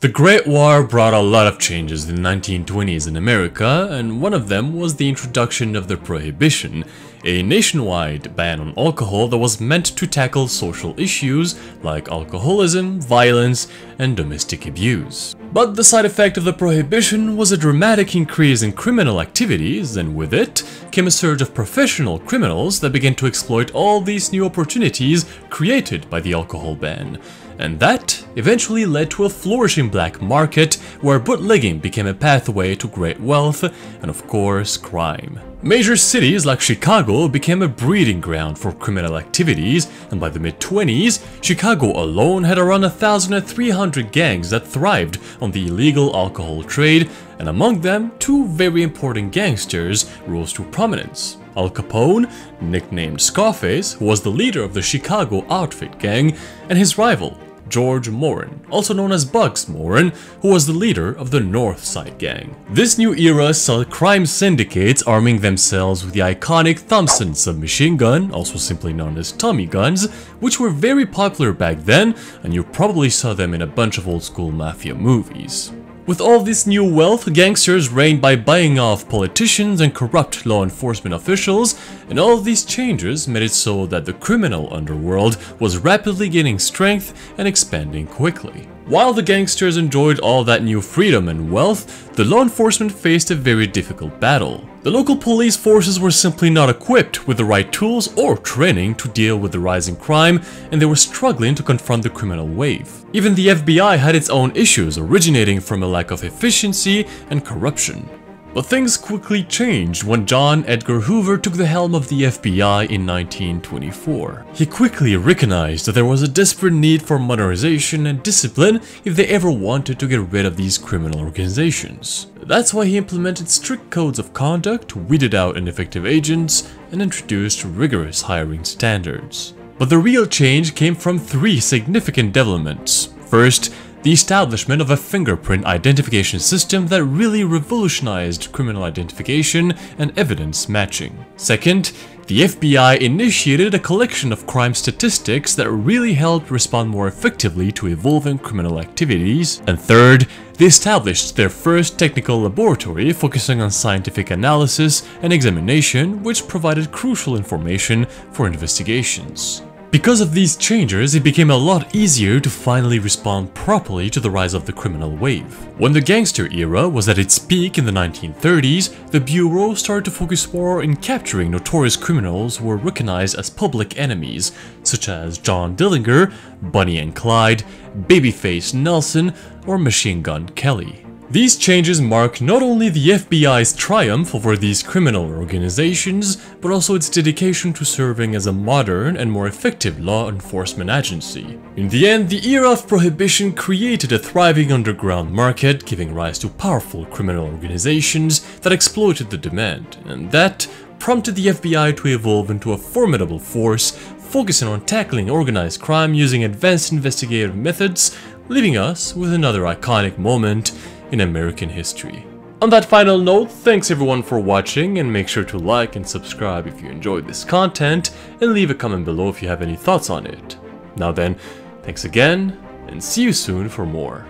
The Great War brought a lot of changes in the 1920s in America, and one of them was the introduction of the Prohibition, a nationwide ban on alcohol that was meant to tackle social issues like alcoholism, violence, and domestic abuse. But the side effect of the Prohibition was a dramatic increase in criminal activities, and with it came a surge of professional criminals that began to exploit all these new opportunities created by the alcohol ban. And that eventually led to a flourishing black market where bootlegging became a pathway to great wealth and, of course, crime. Major cities like Chicago became a breeding ground for criminal activities, and by the mid-20s, Chicago alone had around 1,300 gangs that thrived on the illegal alcohol trade, and among them, two very important gangsters rose to prominence. Al Capone, nicknamed Scarface, who was the leader of the Chicago Outfit Gang, and his rival, George Moran, also known as Bugs Moran, who was the leader of the North Side Gang. This new era saw crime syndicates arming themselves with the iconic Thompson submachine gun, also simply known as Tommy guns, which were very popular back then, and you probably saw them in a bunch of old school mafia movies. With all this new wealth, gangsters reigned by buying off politicians and corrupt law enforcement officials, and all of these changes made it so that the criminal underworld was rapidly gaining strength and expanding quickly. While the gangsters enjoyed all that new freedom and wealth, the law enforcement faced a very difficult battle. The local police forces were simply not equipped with the right tools or training to deal with the rising crime, and they were struggling to confront the criminal wave. Even the FBI had its own issues originating from a lack of efficiency and corruption. But things quickly changed when John Edgar Hoover took the helm of the FBI in 1924. He quickly recognized that there was a desperate need for modernization and discipline if they ever wanted to get rid of these criminal organizations. That's why he implemented strict codes of conduct, weeded out ineffective agents, and introduced rigorous hiring standards. But the real change came from three significant developments. First, the establishment of a fingerprint identification system that really revolutionized criminal identification and evidence matching. Second, the FBI initiated a collection of crime statistics that really helped respond more effectively to evolving criminal activities. And third, they established their first technical laboratory focusing on scientific analysis and examination, which provided crucial information for investigations. Because of these changes, it became a lot easier to finally respond properly to the rise of the criminal wave. When the gangster era was at its peak in the 1930s, the Bureau started to focus more in capturing notorious criminals who were recognized as public enemies, such as John Dillinger, Bonnie and Clyde, Babyface Nelson, or Machine Gun Kelly. These changes mark not only the FBI's triumph over these criminal organizations, but also its dedication to serving as a modern and more effective law enforcement agency. In the end, the era of Prohibition created a thriving underground market, giving rise to powerful criminal organizations that exploited the demand, and that prompted the FBI to evolve into a formidable force, focusing on tackling organized crime using advanced investigative methods, leaving us with another iconic moment in American history. On that final note, thanks everyone for watching, and make sure to like and subscribe if you enjoyed this content, and leave a comment below if you have any thoughts on it. Now then, thanks again, and see you soon for more.